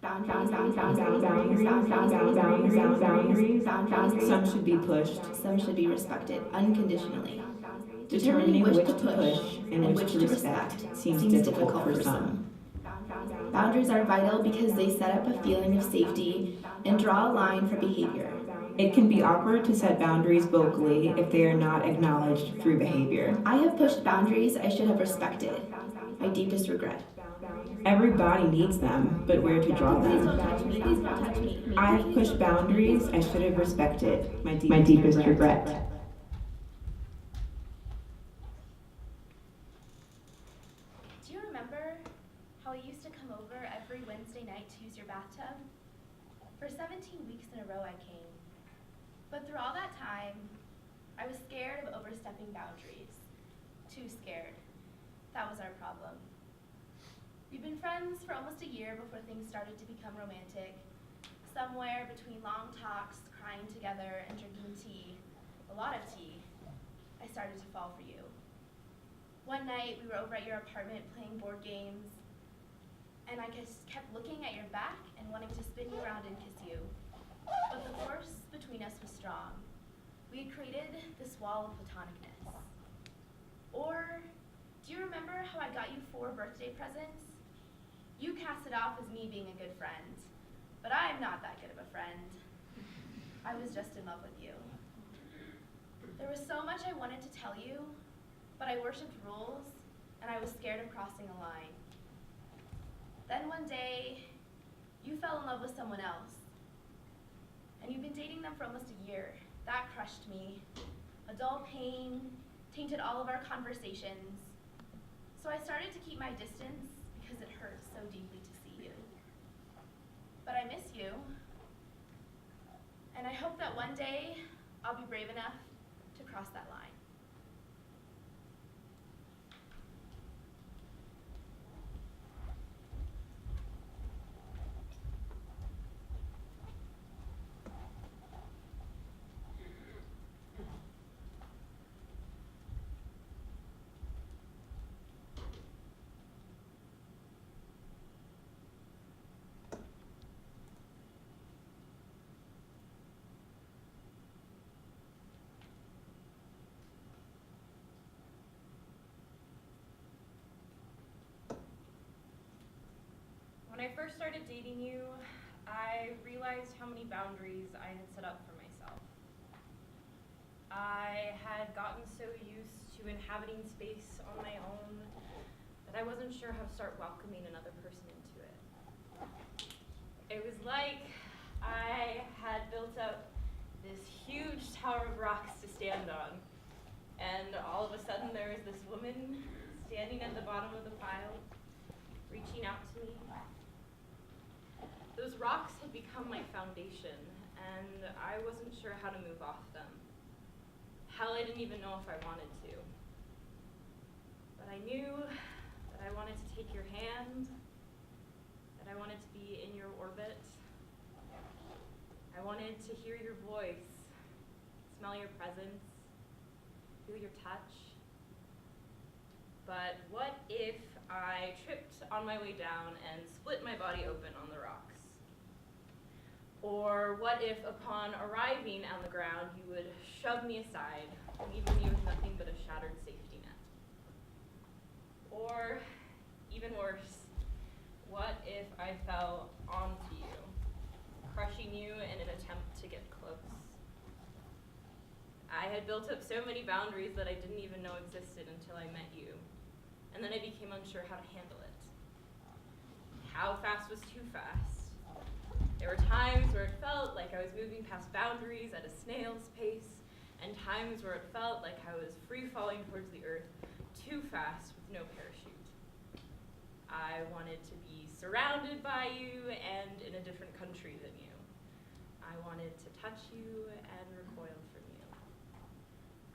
Some should be pushed. Some should be respected unconditionally. Determining which to push and which to respect seems difficult for some. Boundaries are vital because they set up a feeling of safety and draw a line for behavior. It can be awkward to set boundaries vocally if they are not acknowledged through behavior. I have pushed boundaries I should have respected. My deepest regret. Everybody needs them, but where to draw Please don't them? touch me. Please don't touch me. I have pushed boundaries I should have respected. My deepest regret. Do you remember how I used to come over every Wednesday night to use your bathtub? For 17 weeks in a row I came. But through all that time, I was scared of overstepping boundaries. Too scared. That was our problem. We'd been friends for almost a year before things started to become romantic. Somewhere between long talks, crying together, and drinking tea, a lot of tea, I started to fall for you. One night, we were over at your apartment playing board games, and I just kept looking at your back and wanting to spin you around and kiss you. But the force between us was strong. We had created this wall of platonicness. Or, do you remember how I got you 4 birthday presents? You cast it off as me being a good friend, but I am not that good of a friend. I was just in love with you. There was so much I wanted to tell you, but I worshipped rules, and I was scared of crossing a line. Then one day, you fell in love with someone else. And you've been dating them for almost a year. That crushed me. A dull pain tainted all of our conversations. So I started to keep my distance because it hurt so deeply to see you. But I miss you. And I hope that one day I'll be brave enough to cross that line. When I first started dating you, I realized how many boundaries I had set up for myself. I had gotten so used to inhabiting space on my own that I wasn't sure how to start welcoming another person into it. It was like I had built up this huge tower of rocks to stand on, and all of a sudden there was this woman standing at the bottom of the pile, reaching out to me. Those rocks had become my foundation, and I wasn't sure how to move off them. Hell, I didn't even know if I wanted to. But I knew that I wanted to take your hand, that I wanted to be in your orbit. I wanted to hear your voice, smell your presence, feel your touch. But what if I tripped on my way down and split my body open on the rocks? Or what if upon arriving on the ground you would shove me aside, leaving me with nothing but a shattered safety net? Or, even worse, what if I fell onto you, crushing you in an attempt to get close? I had built up so many boundaries that I didn't even know existed until I met you. And then I became unsure how to handle it. How fast was too fast? There were times where it felt like I was moving past boundaries at a snail's pace, and times where it felt like I was free falling towards the earth too fast with no parachute. I wanted to be surrounded by you and in a different country than you. I wanted to touch you and recoil from you.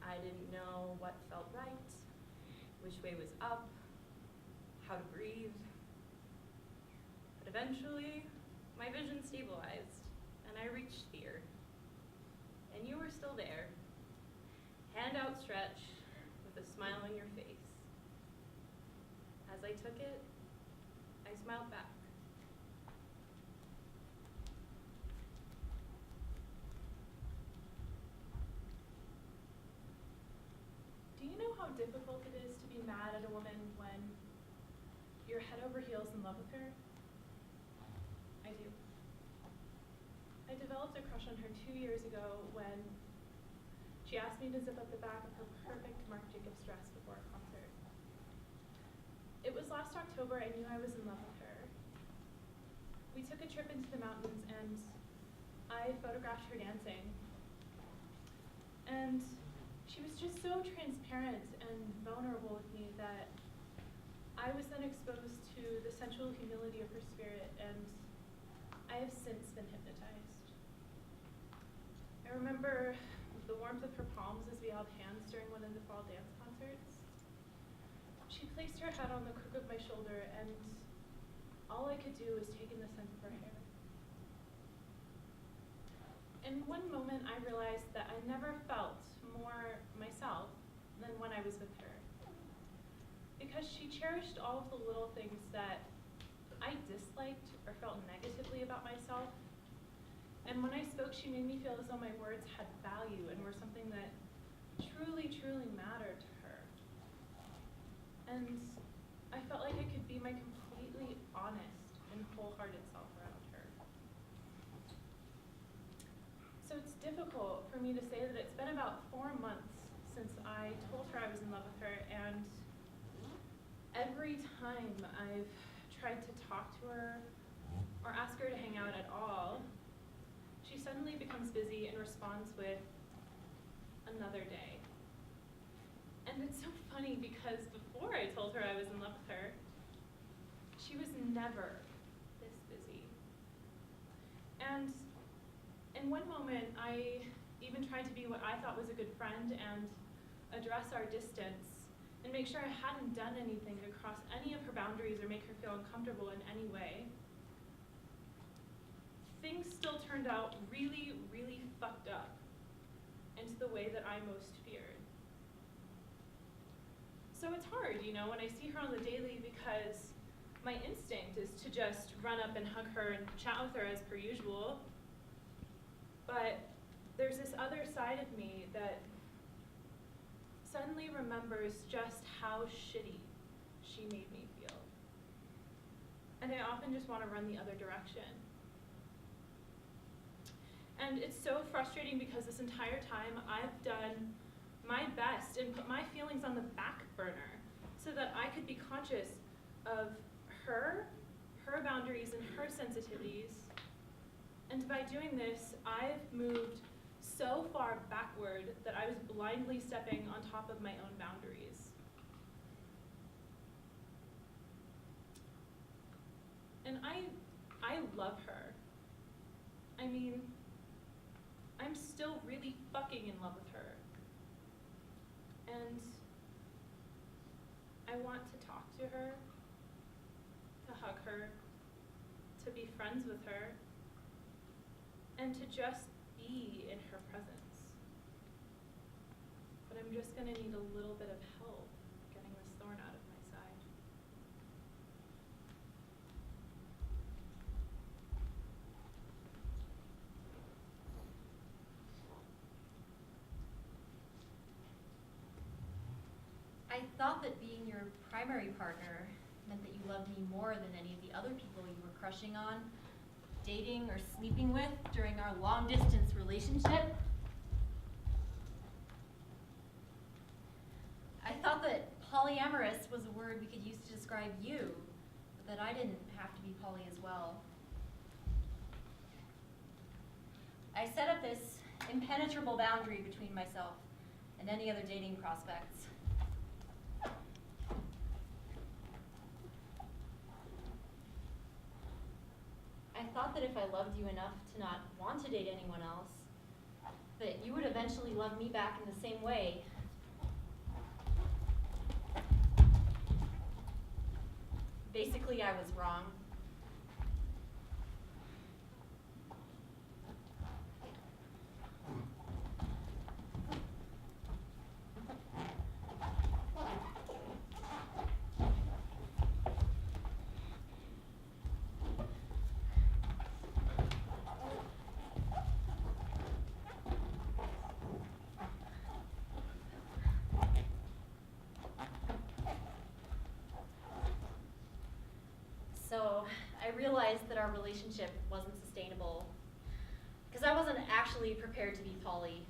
I didn't know what felt right, which way was up, how to breathe. But eventually, my vision stabilized, and I reached fear. And you were still there, hand outstretched, with a smile on your face. As I took it, I smiled back. difficult it is to be mad at a woman when you're head over heels in love with her? I do. I developed a crush on her 2 years ago when she asked me to zip up the back of her perfect Marc Jacobs dress before a concert. It was last October. I knew I was in love with her. We took a trip into the mountains and I photographed her dancing. And she was just so transparent and vulnerable with me that I was then exposed to the sensual humility of her spirit, and I have since been hypnotized. I remember the warmth of her palms as we held hands during one of the fall dance concerts. She placed her head on the crook of my shoulder, and all I could do was take in the scent of her hair. In one moment, I realized that I never felt more myself than when I was with her. Because she cherished all of the little things that I disliked or felt negatively about myself. And when I spoke, she made me feel as though my words had value and were something that truly, truly mattered to her. And I felt like I could be my completely honest and wholehearted self around her. So it's difficult for me to say that it's been about 4 months since I told her I was in love with her, and every time I've tried to talk to her or ask her to hang out at all, she suddenly becomes busy and responds with another day. And it's so funny because before I told her I was in love with her, she was never this busy. And in one moment, I even tried to be what I thought was a good friend and address our distance and make sure I hadn't done anything to cross any of her boundaries or make her feel uncomfortable in any way. Things still turned out really, really fucked up into the way that I most feared. So it's hard, when I see her on the daily, because my instinct is to just run up and hug her and chat with her as per usual. But there's this other side of me that suddenly remembers just how shitty she made me feel. And I often just want to run the other direction. And it's so frustrating because this entire time I've done my best and put my feelings on the back burner so that I could be conscious of her boundaries and her sensitivities. And by doing this, I've moved so far backward that I was blindly stepping on top of my own boundaries. And I love her. I mean, I'm still really fucking in love with her. And I want to talk to her, to hug her, to be friends with her, and to just be in her presence. But I'm just gonna need a little bit of help getting this thorn out of my side. I thought that being your primary partner meant that you loved me more than any of the other people you were crushing on, dating, or sleeping with during our long-distance relationship. I thought that polyamorous was a word we could use to describe you, but that I didn't have to be poly as well. I set up this impenetrable boundary between myself and any other dating prospects. I thought that if I loved you enough to not want to date anyone else, that you would eventually love me back in the same way. Basically, I was wrong. realized that our relationship wasn't sustainable. Because I wasn't actually prepared to be poly.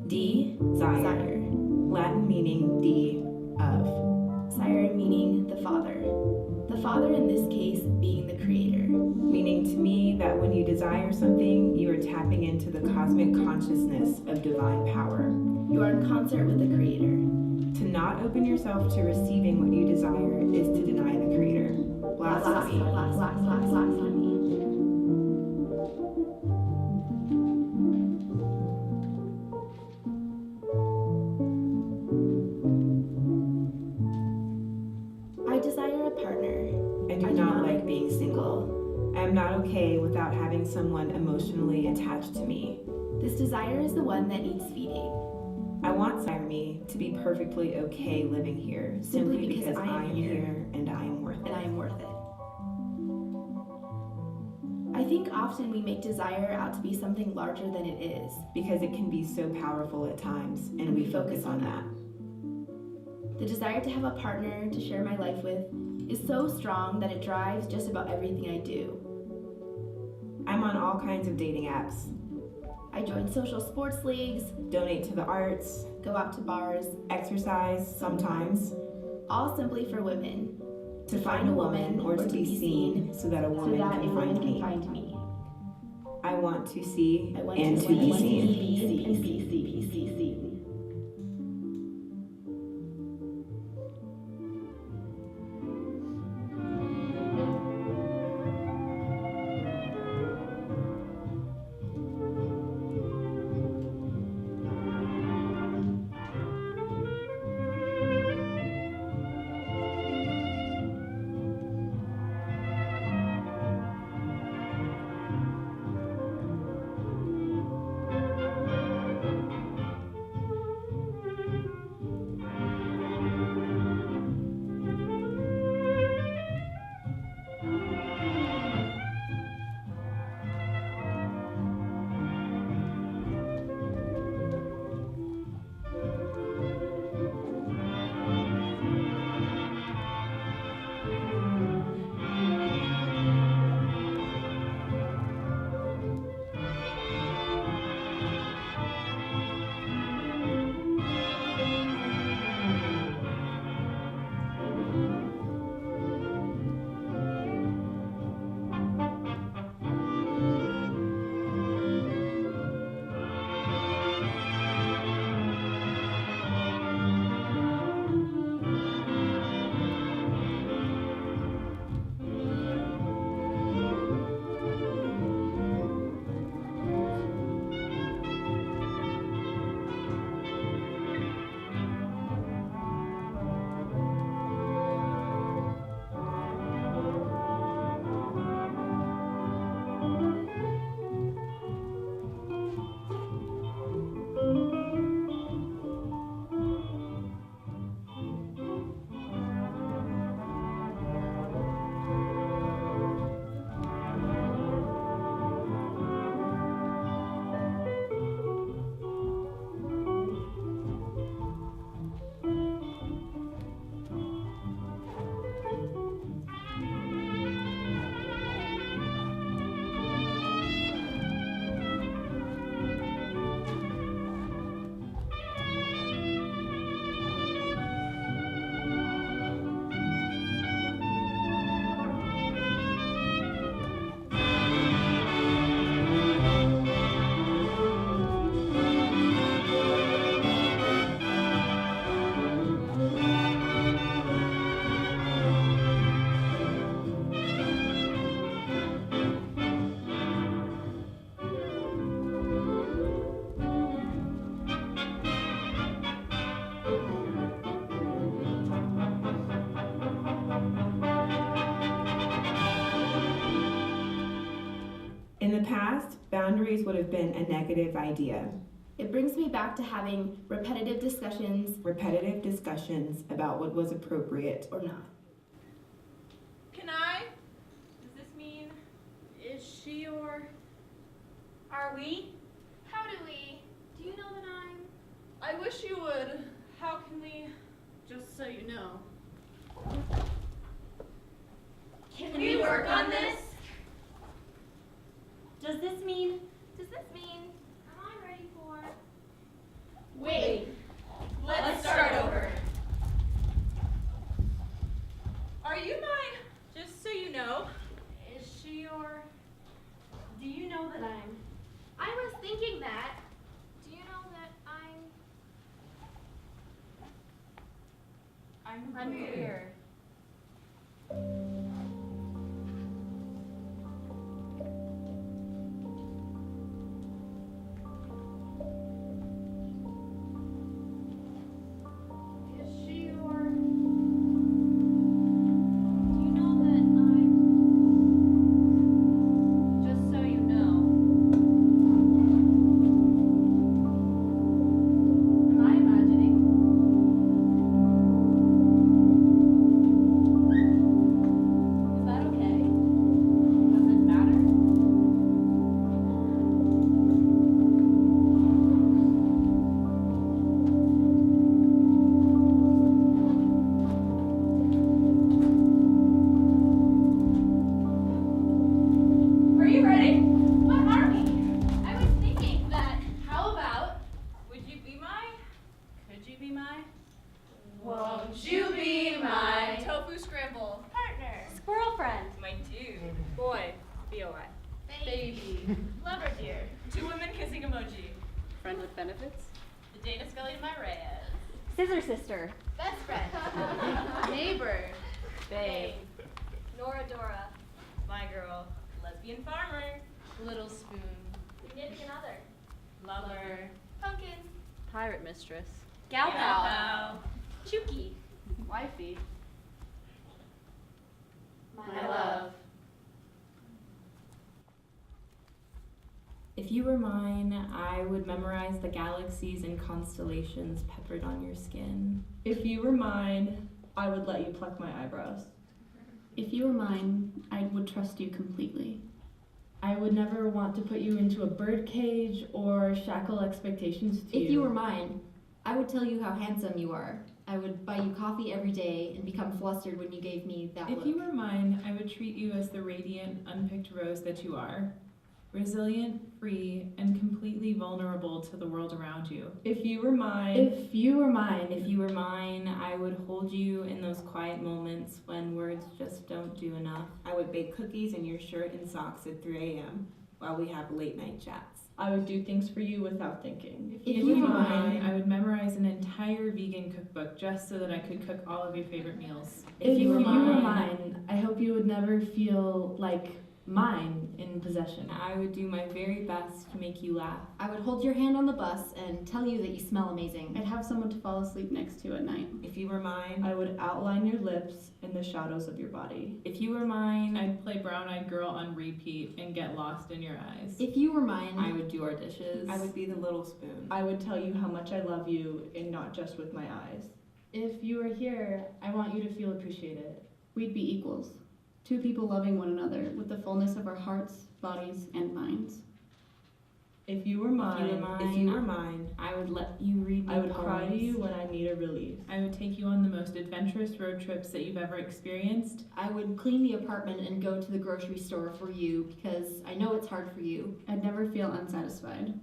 Desire. Latin meaning D of. Sire meaning the Father. The Father in this case being the Creator. Meaning to me that when you desire something, you are tapping into the cosmic consciousness of divine power. You are in concert with the Creator. To not open yourself to receiving what you desire is to deny the Creator. Blasphemy. Blasphemy. I desire a partner. I do not like being single. I am not okay without having someone emotionally attached to me. This desire is the one that needs feeding. I want me to be perfectly okay living here, simply because I am here and I am worth it. And I am worth it. I think often we make desire out to be something larger than it is. Because it can be so powerful at times, and we focus on that. The desire to have a partner to share my life with is so strong that it drives just about everything I do. I'm on all kinds of dating apps. I join social sports leagues, Donate to the arts, go out to bars, exercise sometimes, all simply for women. to find a woman or to be seen so that a woman can find me. I want to see and to be seen. Boundaries would have been a negative idea. It brings me back to having repetitive discussions About what was appropriate. or not. Can I? Does this mean? Is she your? Are we? How do we? Do you know that I'm? I wish you would. How can we? Just so you know. Can we work on this? Does this mean? Am I ready for? Wait. Let's start over. Are you my? Just so you know. Is she your? Do you know that I'm? I was thinking that. Do you know that I'm? I'm queer. Is she your? Do you know that I'm? Just so you know. Am I imagining? Is that okay? Does it matter? Are you ready? What are we? I was thinking that. How about? Would you be my? Could you be my? Won't you be my tofu scramble? Partner. Squirrel friend. My dude. Boy. B-O-I. Baby. Lover dear. 2 women kissing emoji. Friend with benefits? The Dana Scully to my Reyes. Scissor sister. Best friend. Neighbor. Babe. Nora Dora. My girl. Lesbian farmer. Little spoon. Significant other. Lover. Pumpkin. Pirate mistress. Gal pal. Pal. Chuki. Wifey. My love. If you were mine, I would memorize the galaxies and constellations peppered on your skin. If you were mine, I would let you pluck my eyebrows. If you were mine, I would trust you completely. I would never want to put you into a birdcage or shackle expectations to you. If you were mine, I would tell you how handsome you are. I would buy you coffee every day and become flustered when you gave me that If look. you were mine, I would treat you as the radiant, unpicked rose that you are. Resilient, free, and completely vulnerable to the world around you. If you were mine, If you were mine, I would hold you in those quiet moments when words just don't do enough. I would bake cookies in your shirt and socks at 3 a.m. while we have late night chats. I would do things for you without thinking. If you were mine, I would memorize an entire vegan cookbook just so that I could cook all of your favorite meals. If you were mine, mine, I hope you would never feel like mine in possession. I would do my very best to make you laugh. I would hold your hand on the bus and tell you that you smell amazing. I'd have someone to fall asleep next to at night. If you were mine, I would outline your lips in the shadows of your body. if you were mine, I'd play Brown Eyed Girl on repeat and get lost in your eyes. If you were mine, I would do our dishes. I would be the little spoon. I would tell you how much I love you and not just with my eyes. If you were here, I want you to feel appreciated. We'd be equals. Two people loving one another with the fullness of our hearts, bodies, and minds. If you were mine, If you were mine, I would let you read me I would cry to poems. you when I need a release. I would take you on the most adventurous road trips that you've ever experienced. I would clean the apartment and go to the grocery store for you because I know it's hard for you. I'd never feel unsatisfied.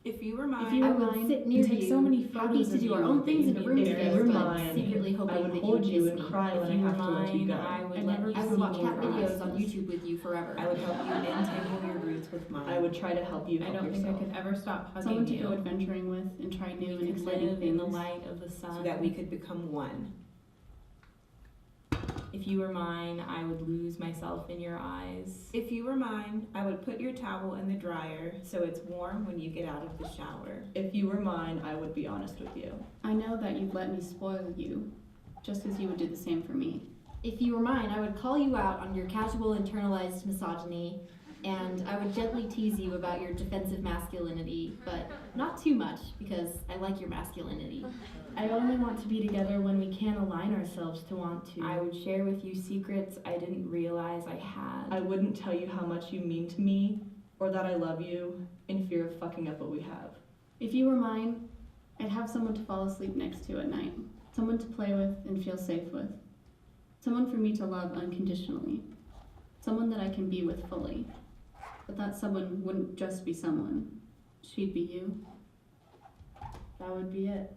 If you were mine, If you I were would mine, sit near take you, so many happy photos to of do our you own that things you in a made room me together, If you were but mine, secretly hoping I would that you hold would you miss and me. cry when I if you were have to let you mine, go. I would I'd let never you I see would watch more cat videos process. on YouTube with you forever. I would help you untangle your roots with mine. I would try to help you I help don't think I yourself. could ever stop hugging Someone to you. go adventuring with and try new We and could exciting live things. in the light of the sun so that we could become one. If you were mine, I would lose myself in your eyes. If you were mine, I would put your towel in the dryer so it's warm when you get out of the shower. If you were mine, I would be honest with you. I know that you'd let me spoil you, just as you would do the same for me. If you were mine, I would call you out on your casual internalized misogyny and I would gently tease you about your defensive masculinity, but not too much because I like your masculinity. I only want to be together when we can align ourselves to want to. I would share with you secrets I didn't realize I had. I wouldn't tell you how much you mean to me or that I love you in fear of fucking up what we have. If you were mine, I'd have someone to fall asleep next to at night, someone to play with and feel safe with, someone for me to love unconditionally, someone that I can be with fully. But that someone wouldn't just be someone, she'd be you. That would be it.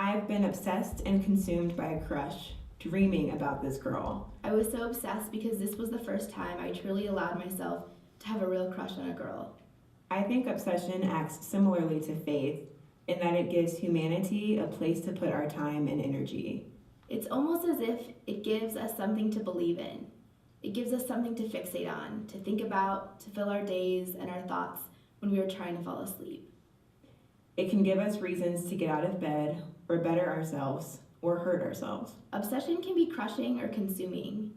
I've been obsessed and consumed by a crush, dreaming about this girl. I was so obsessed because this was the first time I truly allowed myself to have a real crush on a girl. I think obsession acts similarly to faith in that it gives humanity a place to put our time and energy. It's almost as if it gives us something to believe in. It gives us something to fixate on, to think about, to fill our days and our thoughts when we are trying to fall asleep. It can give us reasons to get out of bed or better ourselves or hurt ourselves. Obsession can be crushing or consuming.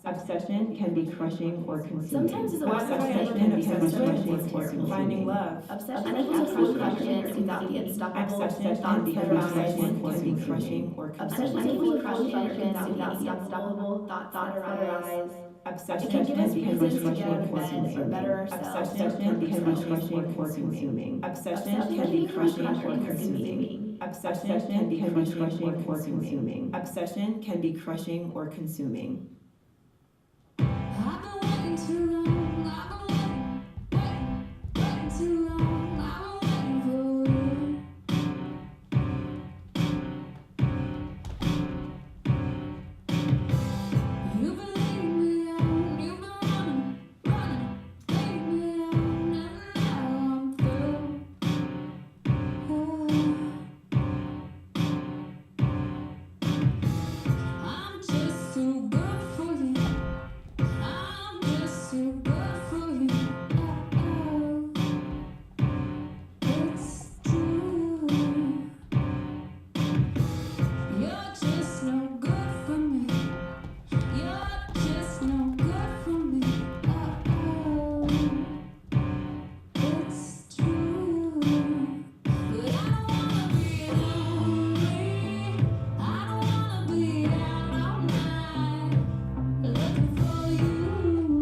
Obsession can be crushing or consuming. Sometimes it's a wide Obsession variety can be crushing or of finding love. Obsession equals to full confidence without the unstoppable Obsession thoughts can be that arise. crushing or Obsession consuming. equals to full confidence without the unstoppable thoughts that arise. Obsession It can give us can be reasons to crushing get or out of bed or consuming. better ourselves. Obsession can be crushing or consuming. Obsession can be crushing or consuming. Obsession can be crushing or consuming. Obsession can be crushing or consuming. I've been waiting too long, I've been waiting too long, I've been waiting for you. You've been leading me on, you've been running, leading me on, and now I'm through. I'm just too good for you. I'm just too good for you. It's true. You're just no good for me. You're just no good for me. It's true. But I don't wanna be lonely. I don't wanna be out all night. Looking for you,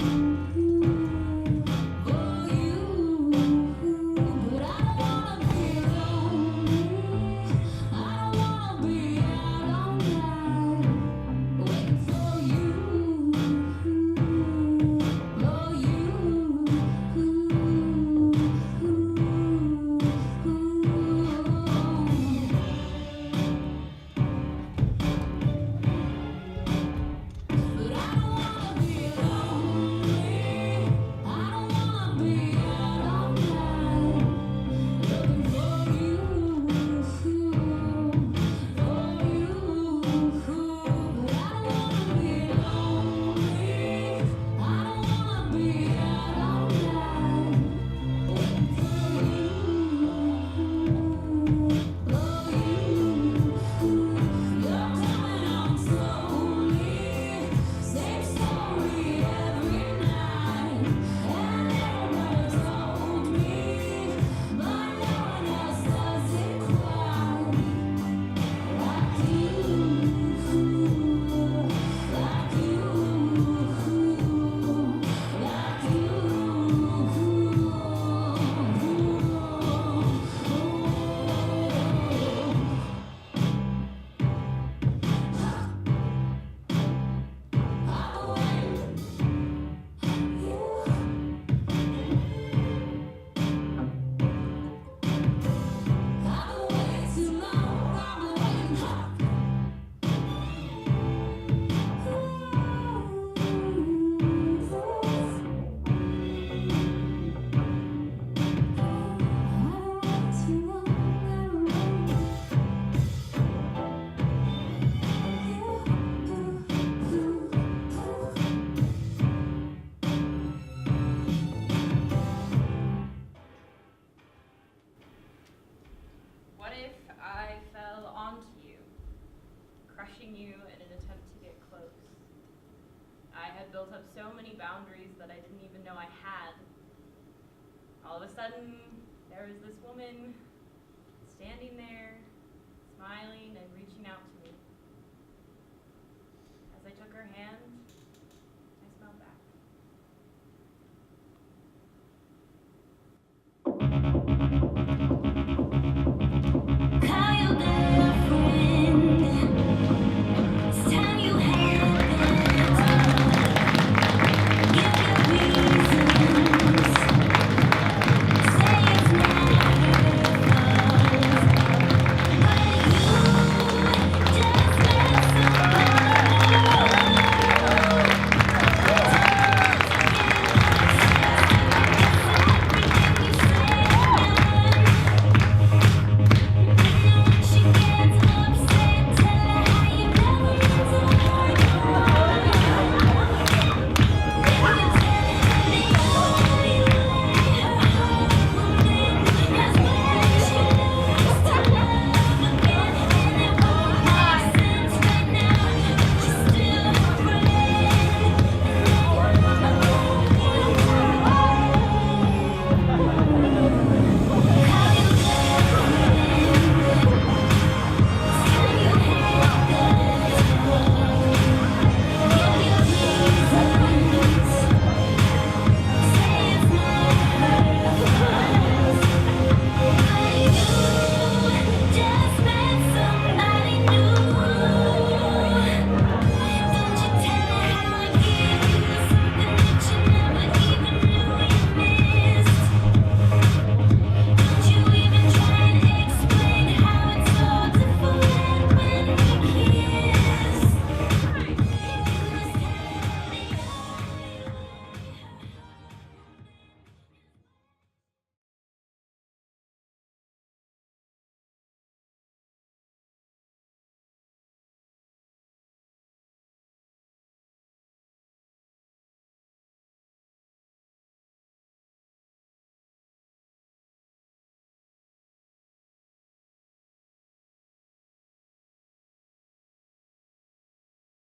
but I don't wanna be lonely. I don't wanna be out all night, waiting for you, But I don't wanna be lonely. I don't wanna be out all night, looking for you, But I don't wanna be lonely. I don't wanna be out all night, waiting for You're coming on slowly. Same story every night, and everyone told me, but no one else does it quite like you, like I've been waiting too long, I've been waiting. What if I fell onto you, crushing you in an attempt to get close? I had built up so many boundaries that I didn't even know I had. All of a sudden, there was this woman standing there, smiling and reaching out to me. As I took her hand,